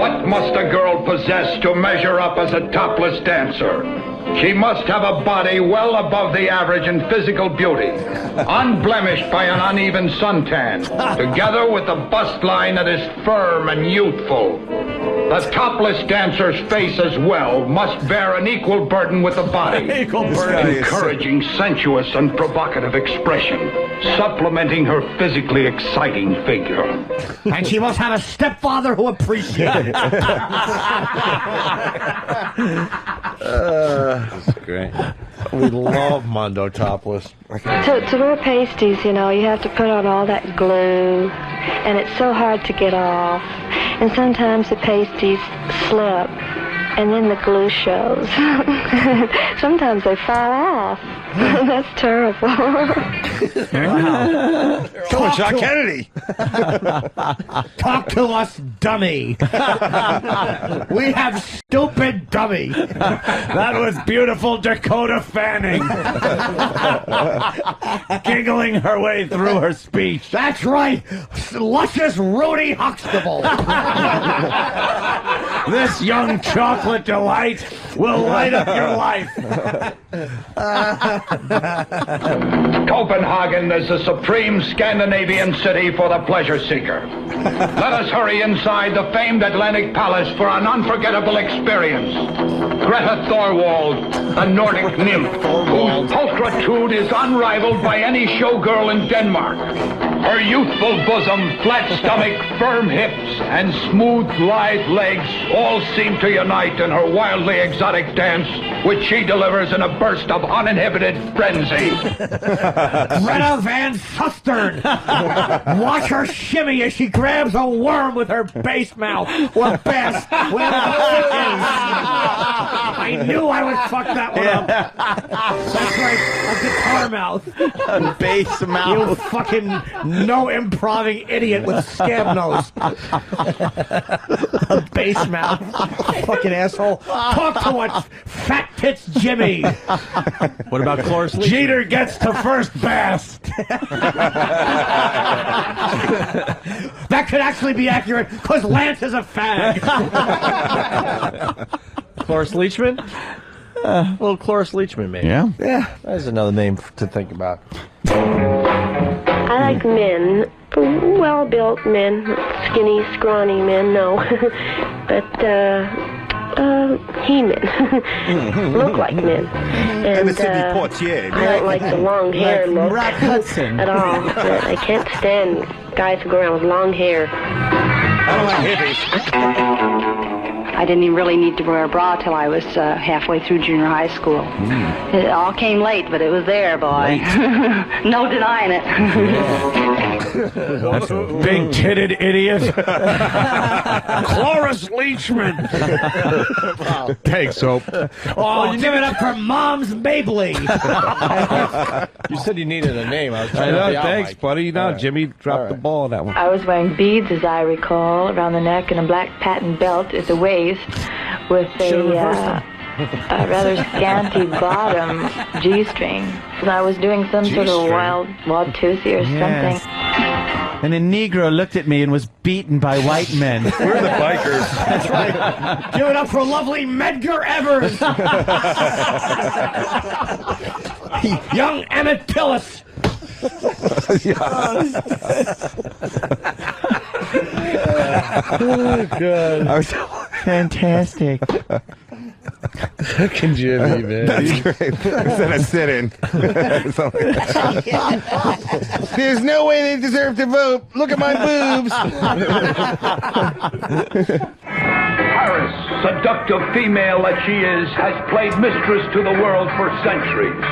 What must a girl possess to measure up as a topless dancer? She must have a body well above the average in physical beauty, unblemished by an uneven suntan, together with a bust line that is firm and youthful. The topless dancer's face as well must bear an equal burden with the body, encouraging sensuous and provocative expression, supplementing her physically exciting figure. And she must have a stepfather who appreciates it. That's great. We love Mondo Topless. To wear pasties, you know, you have to put on all that glue, and it's so hard to get off. And sometimes the pasties slip, and then the glue shows. Sometimes they fall off. That's terrible. Wow. Someone shot Kennedy. Talk to us, dummy. We have stupid dummy. That was beautiful Dakota Fanning. Giggling her way through her speech. That's right. Luscious Rudy Huxtable. This young chocolate delight will light up your life. Copenhagen is the supreme Scandinavian city for the pleasure seeker. Let us hurry inside the famed Atlantic Palace for an unforgettable experience. Greta Thorwald, the Nordic nymph, whose pulchritude is unrivaled by any showgirl in Denmark. Her youthful bosom, flat stomach, firm hips, and smooth, lithe legs all seem to unite in her wildly exotic dance, which she delivers in a burst of uninhibited frenzy. Greta Van Susteren. Watch her shimmy as she grabs a worm with her base mouth. Or best. I knew I would fuck that one up. That's right, a guitar mouth. A bass mouth. You fucking no improving idiot with scab nose. A bass mouth. Fucking asshole. Talk to us, Fat Tits Jimmy. What about Cloris Leachman? Jeter gets to first best. That could actually be accurate because Lance is a fag. Cloris Leachman? Little Cloris Leachman, maybe. Yeah? Yeah. That's another name to think about. I like men, well-built men, skinny, scrawny men, no. But, he-men. Look like men. And, I don't like the long hair look at all. I can't stand guys who go around with long hair. I don't like hippies. I didn't really need to wear a bra till I was halfway through junior high school. It all came late, but it was there, boy. No denying it. That's a big-titted idiot. Cloris Leachman. Thanks, Hope. Oh, give it up for Mom's Maybelline. You said you needed a name. I was I trying to know, help you out, thanks, Mike. buddy. No, Right. Jimmy dropped the ball on that one. I was wearing beads, as I recall, around the neck and a black patent belt at the waist with a rather scanty bottom G-string. And I was doing some sort of wild toothie or something. And a Negro looked at me and was beaten by white men. We're the bikers. That's right. Give it up for lovely Medgar Evers. Young Emmett Tillis. Oh, God. Fantastic. Fucking Jimmy, man. That's great. Instead of sit-in. There's no way they deserve to vote. Look at my boobs. Paris, seductive female that she is, has played mistress to the world for centuries.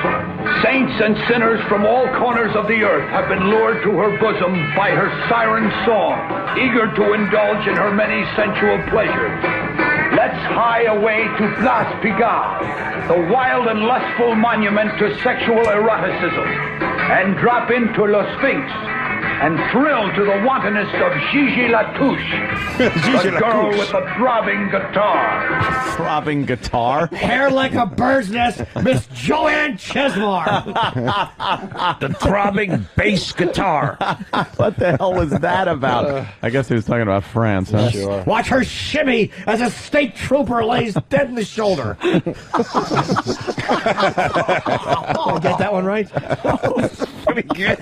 Saints and sinners from all corners of the earth have been lured to her bosom by her siren song, eager to indulge in her many sensual pleasures. Let's hie away to Place Pigalle, the wild and lustful monument to sexual eroticism, and drop into Le Sphinx, and thrill to the wantonness of Gigi Latouche, the girl with the throbbing guitar. Throbbing guitar? Hair like a bird's nest, Miss Joanne Chesmar. The throbbing bass guitar. What the hell was that about? I guess he was talking about France, huh? Sure. Watch her shimmy as a state trooper lays dead in the shoulder. Did I get that one right? Pretty good.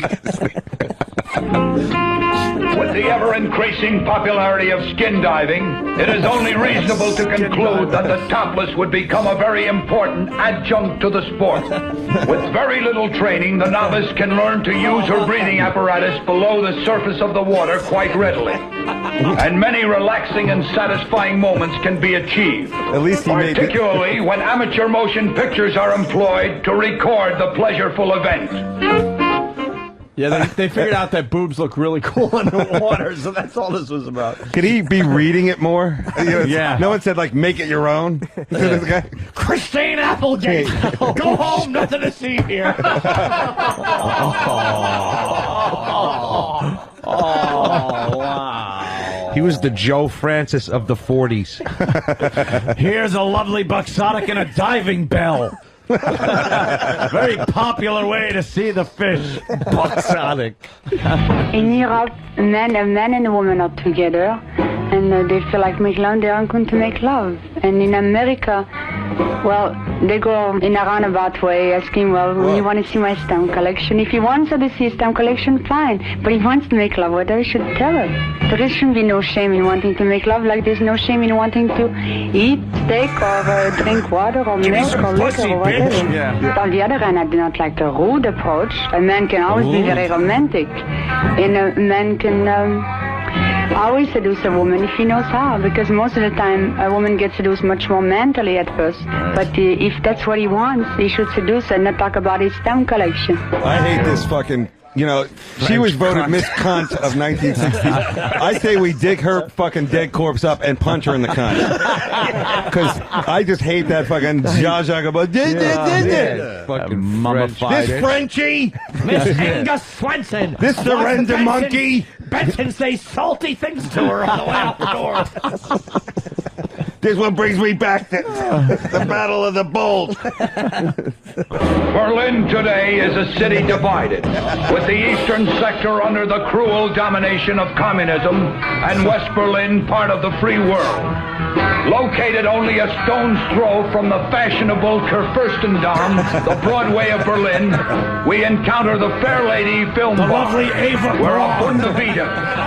With the ever-increasing popularity of skin diving, it is only reasonable to conclude that the topless would become a very important adjunct to the sport. With very little training, the novice can learn to use her breathing apparatus below the surface of the water quite readily. And many relaxing and satisfying moments can be achieved. At least he made it. Particularly when amateur motion pictures are employed to record the pleasureful event. Yeah, they figured out that boobs look really cool underwater, so that's all this was about. Could he be reading it more? Yeah. No one said, like, make it your own. This guy. Christine Applegate, go home, nothing to see here. Oh, wow. He was the Joe Francis of the 40s. Here's a lovely buxotic and a diving bell. Very popular way to see the fish. Buxotic. In Europe, a man and a woman are together, and they feel like make love. They are going to make love. And in America, well, they go in a roundabout way, asking, well, you want to see my stamp collection? If he wants her to see his stamp collection, fine. But if he wants to make love with her, he should tell her. There shouldn't be no shame in wanting to make love, like there's no shame in wanting to eat steak or drink water or milk or liquor or whatever. Yeah. But on the other hand, I do not like the rude approach. A man can always be very romantic, and a man can always seduce a woman if he knows how, because most of the time a woman gets seduced much more mentally at first. But if that's what he wants, he should seduce her and not talk about his stamp collection. I hate this fucking... You know, she was voted Miss Cunt of 1960. I say we dig her fucking dead corpse up and punch her in the cunt. Because I just hate that fucking Zsa Zsa Gabon. Fucking mummified. This Frenchie. Miss Angus Swenson. This surrender monkey. Benson say salty things to her on the way out the door. This one brings me back to the Battle of the Bulge. Berlin today is a city divided, with the eastern sector under the cruel domination of communism and West Berlin part of the free world. Located only a stone's throw from the fashionable Kurfürstendamm, the Broadway of Berlin, we encounter the Fair Lady Film Bar, lovely Ava where a Braun. Bundevita,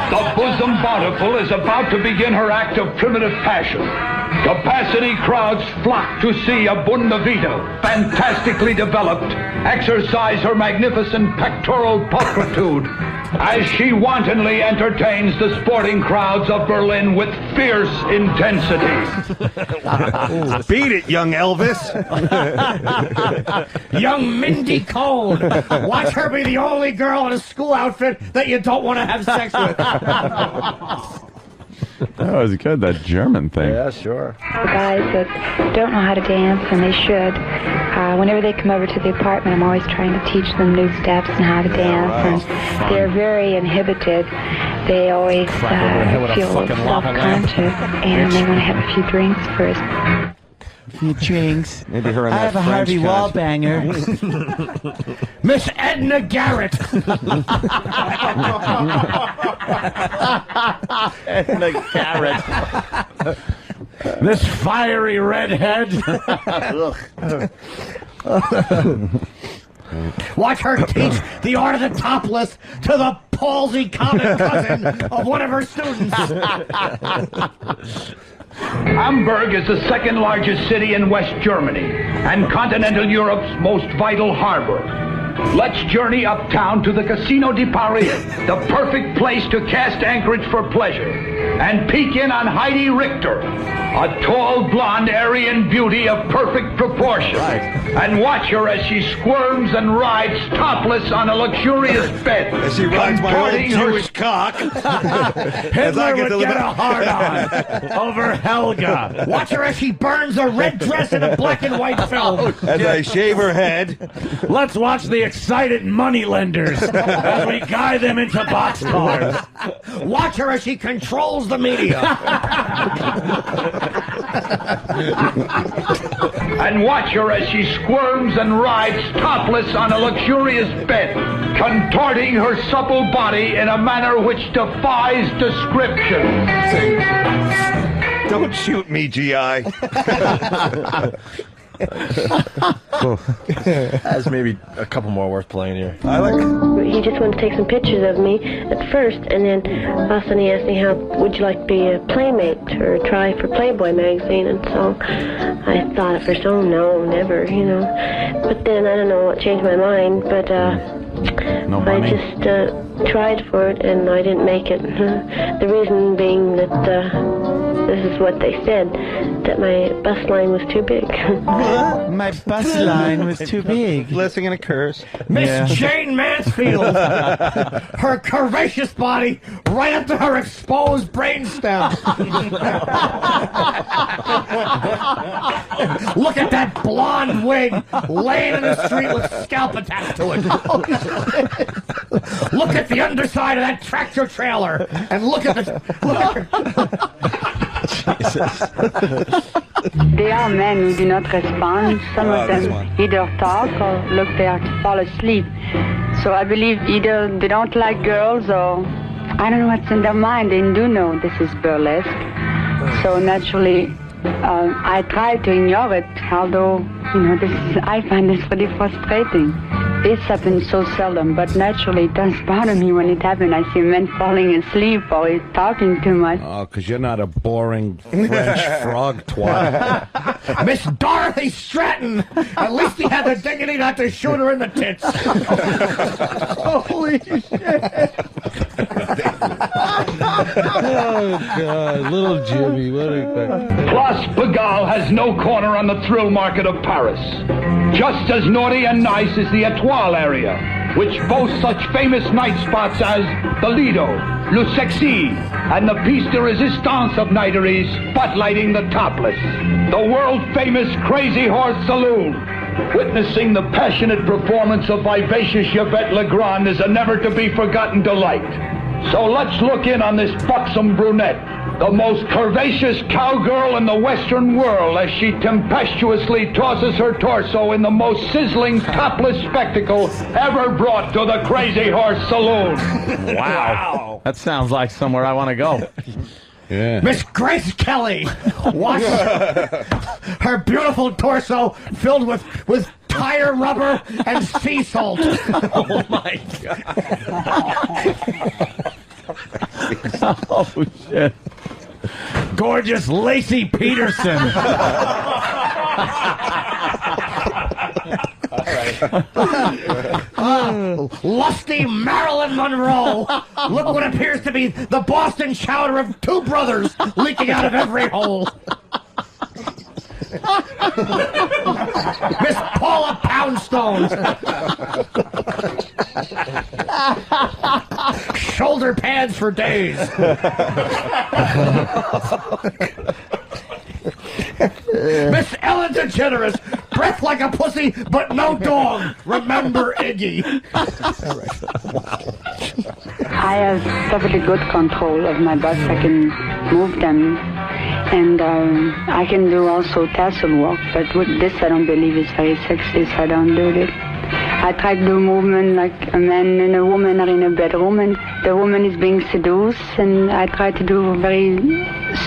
the bosom bountiful, is about to begin her act of primitive passion. Capacity crowds flock to see a Bundevita, fantastically developed, exercise her magnificent pectoral pulchritude as she wantonly entertains the sporting crowds of Berlin with fierce intensity. Beat it, young Elvis. Young Mindy Cohn. Watch her be the only girl in a school outfit that you don't want to have sex with. That was good, that German thing. Yeah, sure. The guys that don't know how to dance, and they should, whenever they come over to the apartment, I'm always trying to teach them new steps and how to dance, and they're very inhibited. They always feel self-conscious, and they want to have a few drinks first. A few drinks. Maybe her and I that have a French Harvey cunt. Wallbanger. Miss Edna Garrett. Edna Garrett. This fiery redhead. Watch her teach the art of the topless to the palsy common cousin of one of her students. Hamburg is the second largest city in West Germany and continental Europe's most vital harbor. Let's journey uptown to the Casino de Paris, the perfect place to cast anchorage for pleasure, and peek in on Heidi Richter, a tall, blonde Aryan beauty of perfect proportion, and watch her as she squirms and rides topless on a luxurious bed, As she rides my old comporting her Jewish cock. Hitler would get a hard-on over Helga. Watch her as she burns a red dress in a black and white film. As I shave her head. Let's watch the excited moneylenders as we guide them into boxcars. Watch her as she controls the media. And watch her as she squirms and rides topless on a luxurious bed, contorting her supple body in a manner which defies description. Don't shoot me, G.I. There's maybe a couple more worth playing here. I like. He just wanted to take some pictures of me at first, and then all of a sudden he asked me, how would you like to be a playmate or try for Playboy magazine? And so I thought at first, oh no, never, you know. But then I don't know what changed my mind, but No money. I just tried for it and I didn't make it. The reason being that this is what they said, that my bust line was too big. My bust line was too big. Blessing and a curse. Miss Jane Mansfield, her curvaceous body right up to her exposed brainstem. Look at that blonde wig laying in the street with scalp attached to it. Look at the underside of that tractor trailer, and look at the. There are men who do not respond. Some of them either talk or look there to fall asleep. So I believe either they don't like girls or I don't know what's in their mind. They do know this is burlesque. So naturally, I try to ignore it, although, you know, I find this pretty frustrating. This happens so seldom, but naturally it does bother me when it happens. I see men falling asleep or talking too much. Oh, because you're not a boring French frog twat. Miss Dorothy Stratton! At least he had the dignity not to shoot her in the tits. Holy shit. Oh, God. Little Jimmy. What a... Place Pigalle has no corner on the thrill market of Paris. Just as naughty and nice is the Attell area, which boasts such famous night spots as the Lido, Le Sexy, and the piece de resistance of nighteries, spotlighting the Topless, the world-famous Crazy Horse Saloon. Witnessing the passionate performance of vivacious Yvette Legrand is a never-to-be-forgotten delight. So let's look in on this buxom brunette, the most curvaceous cowgirl in the Western world, as she tempestuously tosses her torso in the most sizzling topless spectacle ever brought to the Crazy Horse Saloon. Wow. That sounds like somewhere I want to go. Yeah. Miss Grace Kelly! Watch her beautiful torso filled with tire rubber and sea salt. Oh, my God. Oh, shit. Gorgeous Lacey Peterson. Lusty Marilyn Monroe. Look what appears to be the Boston chowder of two brothers leaking out of every hole. Miss Paula Poundstone. Shoulder pads for days. Miss Ellen DeGeneres, breath like a pussy, but no dog. Remember Iggy. I have perfectly good control of my bust. I can move them, and I can do also tassel work, but with this I don't believe is very sexy, so I don't do it. I try to do movement like a man and a woman are in a bedroom, and the woman is being seduced, and I try to do very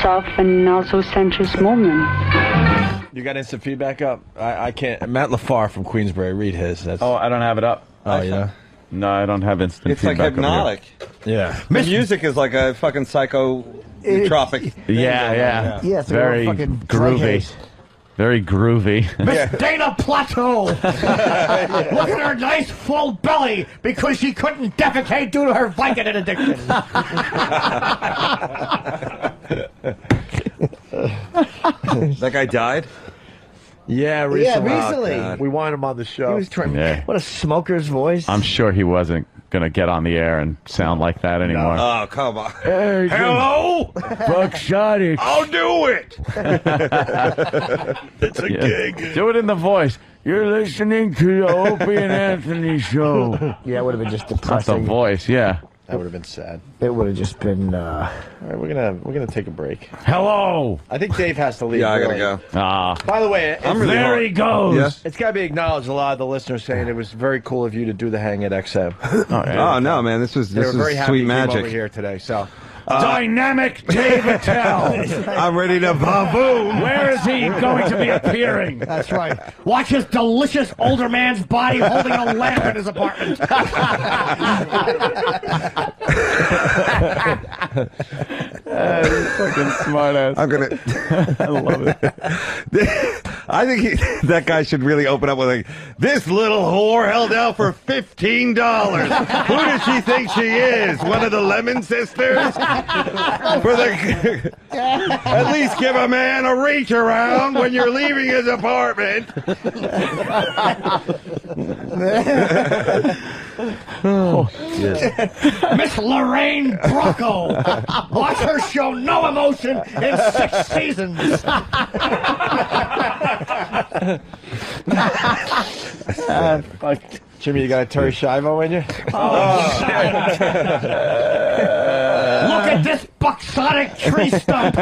soft and also sensuous movement. You got instant feedback up? I can't. Matt LaFar from Queensbury, read his. That's... Oh, I don't have it up. Oh, yeah? No, I don't have instant It's like feedback. hypnotic. Yeah. The music is like a fucking psychotropic. Yeah. Yeah, it's Very a fucking groovy. Very groovy. Miss Dana Plateau. Look at her nice full belly because she couldn't defecate due to her Vicodin addiction. That guy died? Yeah, recently. recently. God. We want him on the show. He was trying. Yeah. What a smoker's voice. I'm sure he wasn't gonna get on the air and sound like that anymore. Oh, come on. Hey, Hello? Buckshot. I'll do it. It's a gig. Do it in the voice. You're listening to the Opie and Anthony show. Yeah, it would have been just Not depressing. the voice, yeah. That would have been sad. It would have just been. All right, we're gonna take a break. Hello. I think Dave has to leave. Yeah, I gotta early. go. By the way, I'm really There hard. he goes. Yeah. it's got to be acknowledged. A lot of the listeners saying it was very cool of you to do the hang at XM. Oh no, man! This was They were very happy sweet you came magic. over here today. So Dynamic Dave Attell. I'm ready to boom. Where is he going to be appearing? That's right. Watch his delicious older man's body holding a lamp in his apartment. Fucking smart ass. I'm gonna. I love it. I think that guy should really open up with like, "This little whore held out for $15. Who does she think she is? One of the Lemon Sisters? For the at least give a man a reach around when you're leaving his apartment." Miss Lorraine Bracco. Watch her show no emotion in 6 seasons. fuck. Jimmy, you got a Terri Schaivo in you? Look at this buxotic tree stump.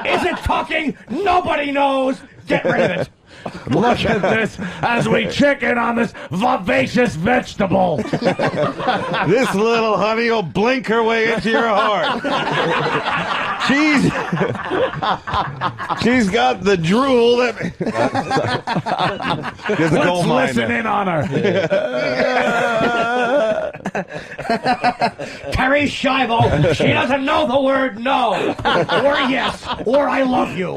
Is it talking? Nobody knows. Get rid of it. Look at this as we chicken on this vivacious vegetable. This little honey will blink her way into your heart. She's got the drool that. There's a gold Let's mine listen there. in on her. Terri Schaivo. She doesn't know the word no, or yes, or I love you,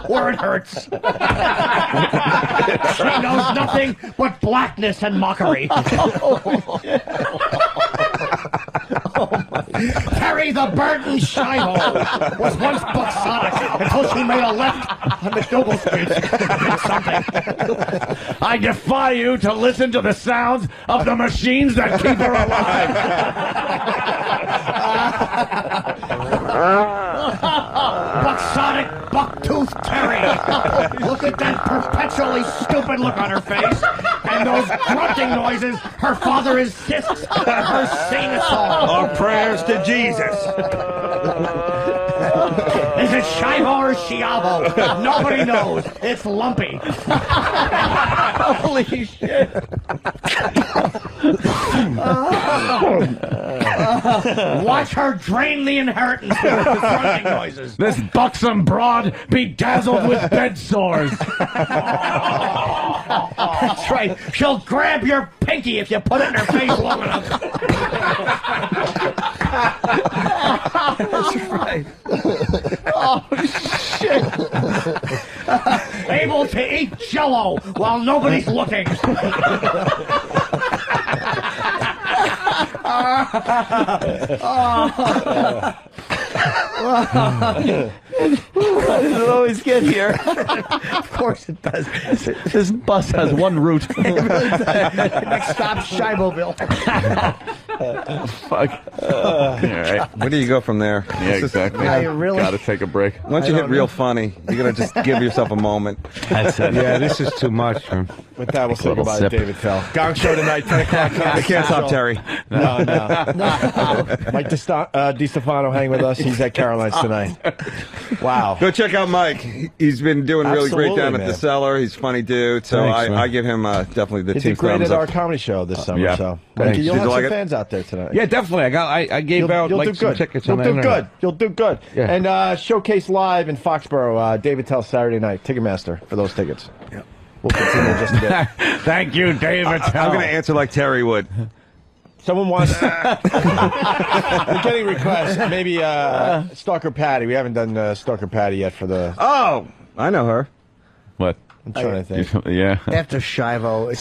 or it hurts. She knows nothing but blackness and mockery. Terri the Burton Schaivo was once buxotic until she made a left on McDougal Street. Something. I defy you to listen to the sounds of the machines that keep her alive. Buxotic, buck-toothed Terri. Look at that perpetually stupid look on her face. And those grunting noises her father insists her sing a song. Our prayers to Jesus. Is it Schaivo or Schiavo? Nobody knows. It's lumpy. Holy shit. Watch her drain the inheritance with her grunting noises. This buxom broad bedazzled with bed sores. That's right. She'll grab your pinky if you put it in her face long enough. That's right. Oh, shit. Able to eat jello while nobody's looking. Why does it always get here? Of course it does. This bus has one route. Next stop, Scheiboville. Fuck. All right. Where do you go from there? Yeah, exactly. I really- Gotta take a break. Once you hit real funny, you gotta just give yourself a moment. That's it. Yeah, this is too much. With that, we'll say Little goodbye sip. to David Tell. Gong show tonight, 10 o'clock. I can't stop Terry. No. Mike DiStefano hang with us. He's at Caroline's tonight. Wow. Go check out Mike. He's been doing really great Absolutely, down at man. the Cellar. He's a funny dude. So Thanks, man. I give him definitely the He team did great thumbs at our up. comedy show this summer. Yeah. So Thanks. you'll Did have you like some it? fans out there tonight. Yeah, definitely. I gave out You'll like do some good. tickets You'll on do the internet. good. You'll do good. Yeah. And Showcase Live in Foxborough, David Tell Saturday night. Ticketmaster for those tickets. Yeah. We'll continue in just a bit. Thank you, David. I'm going to answer like Terry would. Someone wants. We're getting requests. Maybe Stalker Patti. We haven't done Stalker Patti yet for the. Oh, I know her. What? I'm trying to think. Yeah. After Schaivo, it's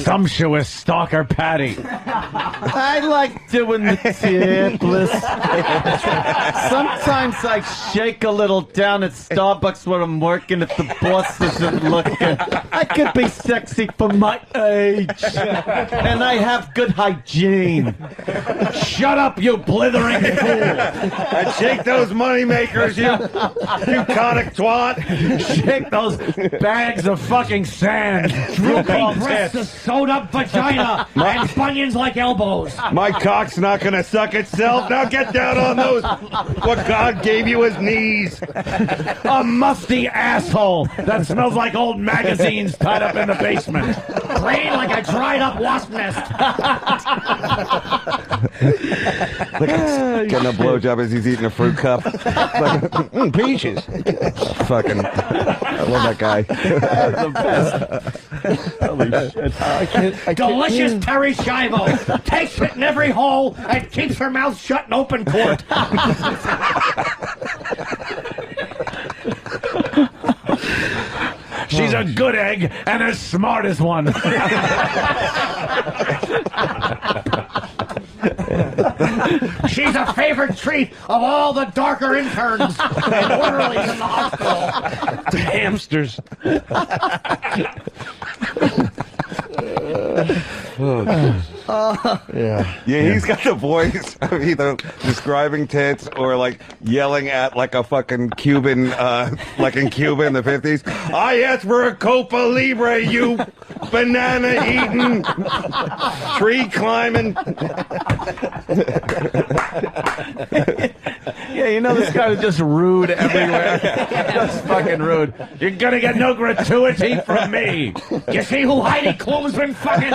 Sumptuous Stalker Patti. I like doing the Topless. Sometimes I shake a little down at Starbucks where I'm working if the boss isn't looking. I could be sexy for my age. And I have good hygiene. Shut up, you blithering fool! And shake those money makers, you conic twat. Shake those bags of fucking sand. Drooping breasts, a sewed-up vagina, and bunions like elbows. My cock's not gonna suck itself. Now get down on those. What God gave you his knees. A musty asshole that smells like old magazines tied up in the basement. Green like a dried-up wasp nest. Getting a blowjob as he's eating a fruit cup. Peaches. Fucking, I love that guy. The best. Holy shit. I can't Delicious Terri Schaivo takes it in every hole and keeps her mouth shut in open court. She's a good egg and as smart as one. She's a favorite treat of all the darker interns and orderlies in the hospital. Hamsters. Yeah, he's got the voice of either describing tits or like yelling at like a fucking Cuban, like in Cuba in the 50s. I asked for a Copa Libre, you banana eating, tree climbing. Yeah, you know this guy was just rude everywhere. Just fucking rude. You're gonna get no gratuity from me. You see who Heidi Klum's been fucking?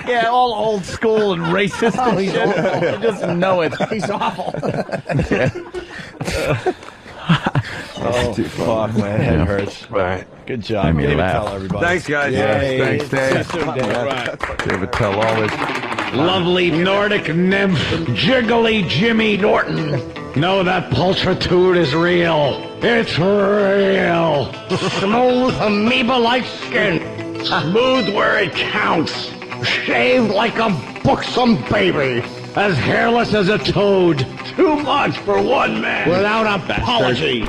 Yeah, all old school and racist and shit. I just know it. He's awful. Oh, fuck, man. Head hurts. Right. Good job. me David laugh. Tell, everybody. Thanks, guys. Yay. Thanks, Dave. See you soon, Dave. David Tell always. Lovely Nordic nymph, jiggly Jimmy Norton. No, that pulchritude is real. It's real. Smooth amoeba-like skin. Smooth where it counts. Shaved like a buxom baby. As hairless as a toad. Too much for one man. Without apology.